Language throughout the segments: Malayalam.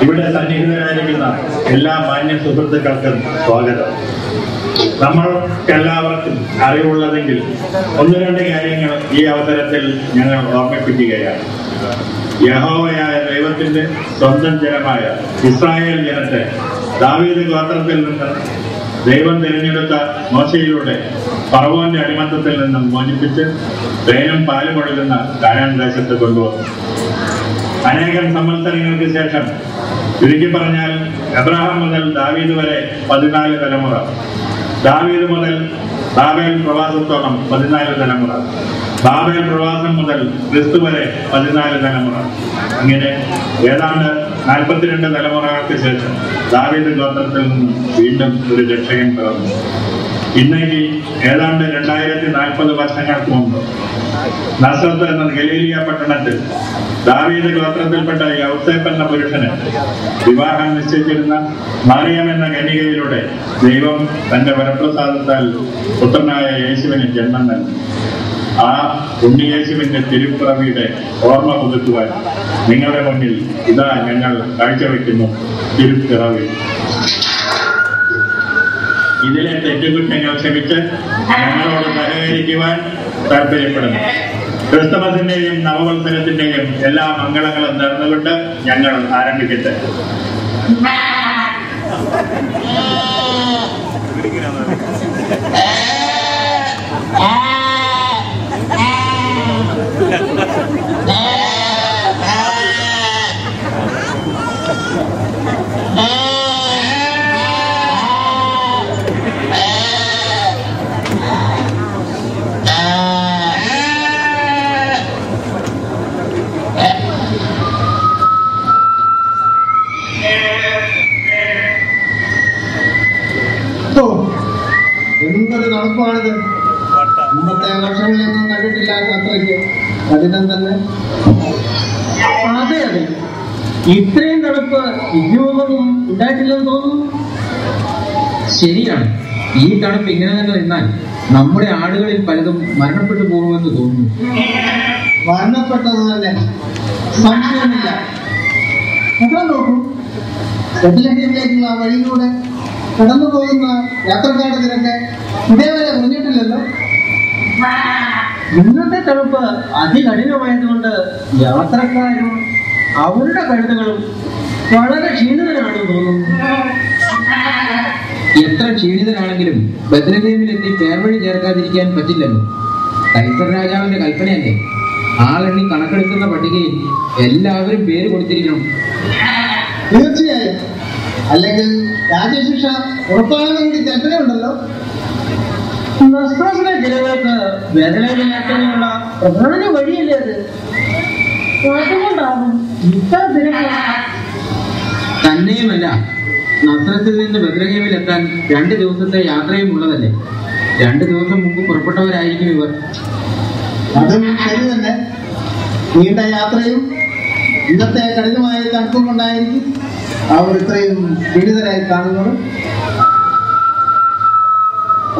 ഇവിടെ സന്നിഹിതരായിരിക്കുന്ന എല്ലാ മാന്യ സുഹൃത്തുക്കൾക്കും സ്വാഗതം. നമ്മൾക്കെല്ലാവർക്കും അറിവുള്ളതെങ്കിൽ ഒന്ന് രണ്ട് കാര്യങ്ങൾ ഈ അവസരത്തിൽ ഞങ്ങൾ ഓർമ്മിപ്പിക്കുകയാണ്. യഹോവയായ ദൈവത്തിന്റെ സ്വന്തം ജനമായ ഇസ്രായേൽ ജനത്തെ ദാവീദ് ഗോത്രത്തിൽ നിന്ന് ദൈവം തിരഞ്ഞെടുത്ത മോശയിലൂടെ ഫറവോന്റെ അടിമത്തത്തിൽ നിന്നും മോചിപ്പിച്ച് തേനും പാലും ഒഴുകുന്ന കാനാൻ ദേശത്ത് കൊണ്ടുവന്നു. അനേകം സംവത്സരങ്ങൾക്ക് ശേഷം, ചുരുക്കി പറഞ്ഞാൽ എബ്രഹാം മുതൽ ദാവീദ് വരെ 14 തലമുറ, ദാവീദ് മുതൽ ബാബേൽ പ്രവാസത്തോളം 14 തലമുറ, ബാബേൽ പ്രവാസം മുതൽ ക്രിസ്തു വരെ 14 തലമുറ, അങ്ങനെ ഏതാണ്ട് 42 തലമുറകൾക്ക് ശേഷം ദാവീദ് ഗോത്രത്തിൽ നിന്നും വീണ്ടും ഒരു രക്ഷകൻ പിറന്നു. ഇന്നേക്ക് ഏതാണ്ട് 2040 വർഷങ്ങൾക്ക് മുമ്പ് നസറത്ത് എന്ന ഗലീലിയ പട്ടണത്തിൽ ദാവീദ് ഗോത്രത്തിൽപ്പെട്ട യൗസേപ്പ് എന്ന പുരുഷന് വിവാഹം നിശ്ചയിച്ചിരുന്ന മറിയം എന്ന കന്യകയിലൂടെ ദൈവം തന്റെ വരപ്രസാദത്താൽ പുത്രനായ യേശുവിന് ജന്മം നൽകി. ആ ഉണ്ണിയേശുവിന്റെ തിരുപ്പിറവിയുടെ ഓർമ്മ പുതുക്കുവാൻ നിങ്ങളുടെ മുന്നിൽ ഇതാ ഞങ്ങൾ കാഴ്ചവെക്കുന്നു തിരുപ്പിറവി. ഇതിലെ തെറ്റുകുറ്റങ്ങൾ ക്ഷമിച്ച് ഞങ്ങളോട് സഹകരിക്കുവാൻ താല്പര്യപ്പെടുന്നു. ക്രിസ്തുമസിന്റെയും നവവത്സരത്തിന്റെയും എല്ലാ മംഗളങ്ങളും നേർന്നുകൊണ്ട് ഞങ്ങൾ ആരംഭിക്കട്ടെ. എന്തൊരു തണുപ്പാണിത്! ഇന്നത്തെ വർഷങ്ങളിലൊന്നും കണ്ടിട്ടില്ലാത്ത അത്രയ്ക്ക് കഠിനം തന്നെ. അതെ അതെ, ഇത്രയും തണുപ്പ് ഇതിനൊന്നും ഉണ്ടായിട്ടില്ലെന്ന് തോന്നുന്നു. ശരിയാണ്, ഈ തണുപ്പ് ഇങ്ങനെ തന്നെ നിന്നാൽ നമ്മുടെ ആടുകളിൽ പലതും മരണപ്പെട്ടു പോകുമെന്ന് തോന്നുന്നു. മരണപ്പെട്ടത് തന്നെ, സംശയമില്ല. അതാ നോക്കൂ, ബെത്ലഹേമിലേക്കുള്ള വഴിയിലൂടെ കടന്നു പോകുന്ന യാത്രക്കാരുടെ തിരക്ക് ഇതേവരെ കുറഞ്ഞിട്ടില്ലല്ലോ. ഇന്നത്തെ തണുപ്പ് അതികഠിനമായതുകൊണ്ട് യാത്രക്കാരും അവരുടെ കഴുതകളും വളരെ ക്ഷീണിതരാണെന്ന് തോന്നുന്നു. എത്ര ക്ഷീണിതരാണെങ്കിലും ബെത്ലഹേമിലെത്തി പേർവഴി ചേർക്കാതിരിക്കാൻ പറ്റില്ലല്ലോ. കൈസർ രാജാവിന്റെ കൽപ്പനയല്ലേ. ആളെണ്ണി കണക്കെടുക്കുന്ന പട്ടികയിൽ എല്ലാവരും പേര് കൊടുത്തിരിക്കണം. തീർച്ചയായും, അല്ലെങ്കിൽ രാജ്യശിക്ഷ ഉറപ്പാകാൻ വേണ്ടി കൽപ്പനയുണ്ടല്ലോ. നസ്രാസിലെ ജനങ്ങൾക്ക് ബെത്ലഹേമിലേക്കുള്ള പ്രധാന വഴിയല്ലേ അത്? അതുകൊണ്ടാകും ഇത്ര തിരക്ക്. തന്നെയുമല്ല, നസ്രത്തിൽ നിന്ന് ബെത്ലഹേമിൽ എത്താൻ 2 ദിവസത്തെ യാത്രയും ഉള്ളതല്ലേ. 2 ദിവസം മുമ്പ് പുറപ്പെട്ടവരായിരിക്കും ഇവർ. അതും ശരി തന്നെ. നീണ്ട യാത്രയും ഇന്നത്തെ കഠിനമായ തണുപ്പും കൊണ്ടായിരിക്കും അവർ ഇത്രയും ക്ഷീണിതരായി കാണുന്നത്.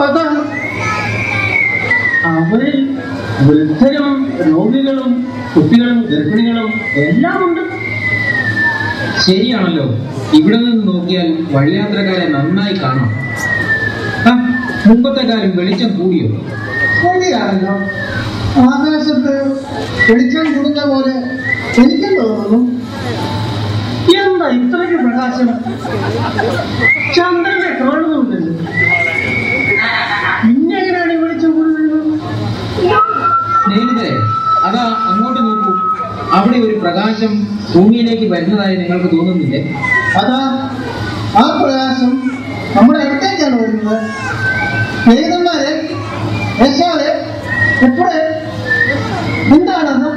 അതാണ്, അവരിൽ വൃദ്ധരും രോഗികളും കുട്ടികളും ഗർഭിണികളും എല്ലാം ഉണ്ട്. ശരിയാണല്ലോ, ഇവിടെ നിന്ന് നോക്കിയാൽ വഴിയാത്രക്കാരെ നന്നായി കാണാം. മുമ്പത്തെക്കാലം വെളിച്ചം കൂടിയോ? ശരിയാണല്ലോ. ആകാശത്ത് വെളിച്ചം കൂടുന്ന പോലെ എനിക്കും തോന്നുന്നു. എന്താ ഇത്രയ്ക്ക് പ്രകാശം? ചന്ദ്രനെ കാണുന്നുണ്ടല്ലോ. പിന്നെങ്ങനെയാണ് ഈ വെളിച്ചം കൂടുന്നത്? സ്നേഹിതരെ, അതാ അങ്ങോട്ട് നോക്കൂ. അവിടെ ഒരു പ്രകാശം ഭൂമിയിലേക്ക് വരുന്നതായി നിങ്ങൾക്ക് തോന്നുന്നില്ലേ? അതാ ആ പ്രകാശം നമ്മുടെ അടുത്തേക്കാണ് വരുന്നത്. സ്നേഹിതന്മാരെ, യേശുവേ, എപ്പോഴേ എന്താണെന്ന്?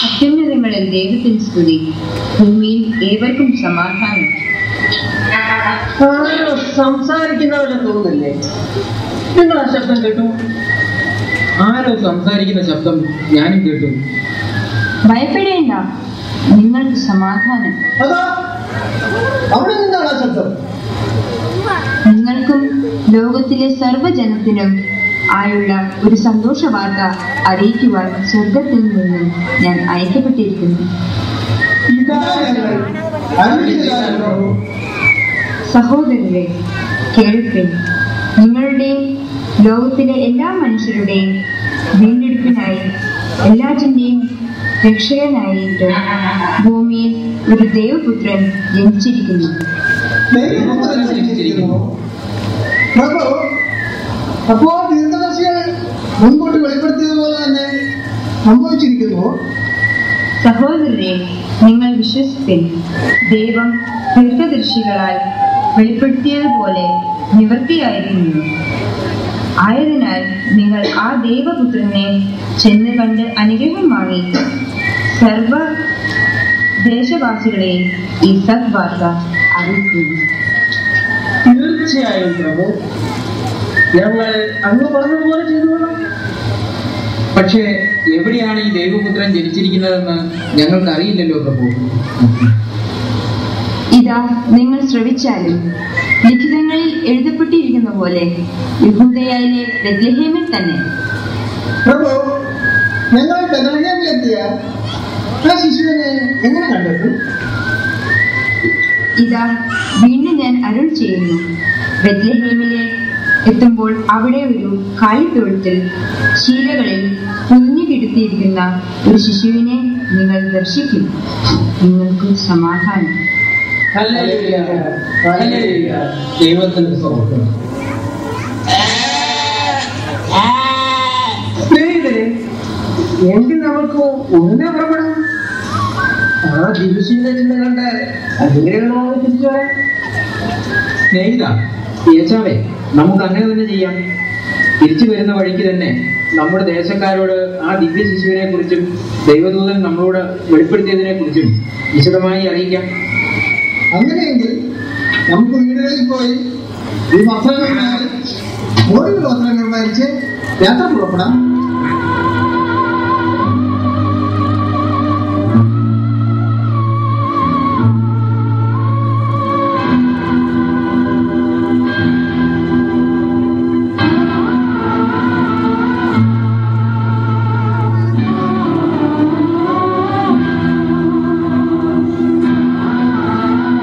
അത്യുന്നതങ്ങളിൽ ദൈവത്തിന് സ്തുതി, ഭൂമിയിൽ ഏവർക്കും സമാധാനം. ആരോ സംസാരിക്കുന്നവരെ തോന്നില്ലേ? നിങ്ങൾ ആ ശബ്ദം കേട്ടു? ആരോ സംസാരിക്കുന്ന ശബ്ദം ഞാനും കേട്ടു. ഭയപ്പെടേണ്ട, നിങ്ങൾക്ക് സമാധാനം. അതാ അവിടെ നിന്നാണ് ആ ശബ്ദം. നിങ്ങൾക്കും ലോകത്തിലെ സർവ്വജനത്തിനും ആയുള്ള ഒരു സന്തോഷ വാർത്ത അറിയിക്കുവാൻ സ്വർഗത്തിൽ നിന്നും ഞാൻ അയക്കപ്പെട്ടിരിക്കുന്നു. ഇതാ ഞങ്ങൾ അറിയിച്ചതാണല്ലോ. സഹോദരരെ, കേൾപ്പിൻ. നിങ്ങളുടെയും ലോകത്തിലെ എല്ലാ മനുഷ്യരുടെയും വീണ്ടെടുപ്പിനായി എല്ലാറ്റിന്റെയും രക്ഷകനായിട്ട് ഭൂമിയിൽ ഒരു ദേവപുത്രൻ ജനിച്ചിരിക്കുന്നു. ദൈവപുത്രൻ ജനിച്ചിരിക്കുന്നു. പ്രഭു, അപ്പോ ദീർഘദർശികൾ മുൻകൂട്ടി വെളിപ്പെടുത്തിയതുപോലെ തന്നെ സംഭവിച്ചിരിക്കുന്നു. സഹോദരരെ, നിങ്ങൾ വിശ്വസിപ്പിൻ. ദൈവം ദീർഘദർശികളാൽ വെളിപ്പെടുത്തിയതുപോലെ നിവൃത്തിയായിരിക്കുന്നു. ആയതിനാൽ നിങ്ങൾ ആ ദൈവപുത്രനെ ചെന്ന് കണ്ട് അനുഗ്രഹം വാങ്ങി സർവ ദേശവാസികളെയും ഈ സദ്വാർത്ത അറിയിക്കുന്നു. തീർച്ചയായും പ്രഭു, ഞങ്ങൾ അങ്ങ് പറഞ്ഞതുപോലെ ചെയ്തുകൊള്ളാം. പക്ഷേ എവിടെയാണ് ഈ ദൈവപുത്രൻ ജനിച്ചിരിക്കുന്നതെന്ന് ഞങ്ങൾക്ക് അറിയില്ലല്ലോ പ്രഭു. ഇതാ, നിങ്ങൾ ശ്രവിച്ചാലും ലിഖിതങ്ങളിൽ എഴുതപ്പെട്ടിരിക്കുന്ന പോലെ യഹൂദയിലെ ബെത്ലഹേമിൽ തന്നെ. പ്രഭു, ഞങ്ങൾ ബെത്ലഹേമിലെത്തിയ ആ ശിശുവിനെ എങ്ങനെ കണ്ടെത്തും? ഇതാ, വീണ്ടും ഞാൻ അരുൾ ചെയ്യുന്നു. ബെത്ലഹേമിലെ എത്തുമ്പോൾ അവിടെ ഒരു കാലിത്തൊഴുത്തിൽ ശീലകളിൽ കുഞ്ഞു കിടത്തിയിരിക്കുന്ന ഒരു ശിശുവിനെ നിങ്ങൾ ദർശിക്കും. നിങ്ങൾക്ക് സമാധാനം. Hallelujah, hallelujah. ദൈവത്തിന് സ്തോത്രം. സ്നേഹിതരെ, എങ്കിൽ നമുക്ക് ഉടനെ പുറപ്പെടാം. ആ ദിവസത്തിന്റെ ചിന്ത കണ്ട് അനുഗ്രഹങ്ങളാണ് തിരിച്ചു വരാം. സ്നേഹിത, യേശാവേ, നമുക്ക് അങ്ങനെ തന്നെ ചെയ്യാം. തിരിച്ചു വരുന്ന വഴിക്ക് തന്നെ നമ്മുടെ ദേശക്കാരോട് ആ ദിവ്യ ശിശുവിനെ കുറിച്ചും ദൈവദൂതൻ നമ്മളോട് വെളിപ്പെടുത്തിയതിനെ കുറിച്ചും വിശദമായി അറിയിക്കാം. അങ്ങനെയെങ്കിൽ നമുക്ക് വീടുകളിൽ പോയി ഈ വസ്ത്രങ്ങൾ ഓരോ വസ്ത്രങ്ങൾ വായിച്ച് യാത്ര പുറപ്പെടാം.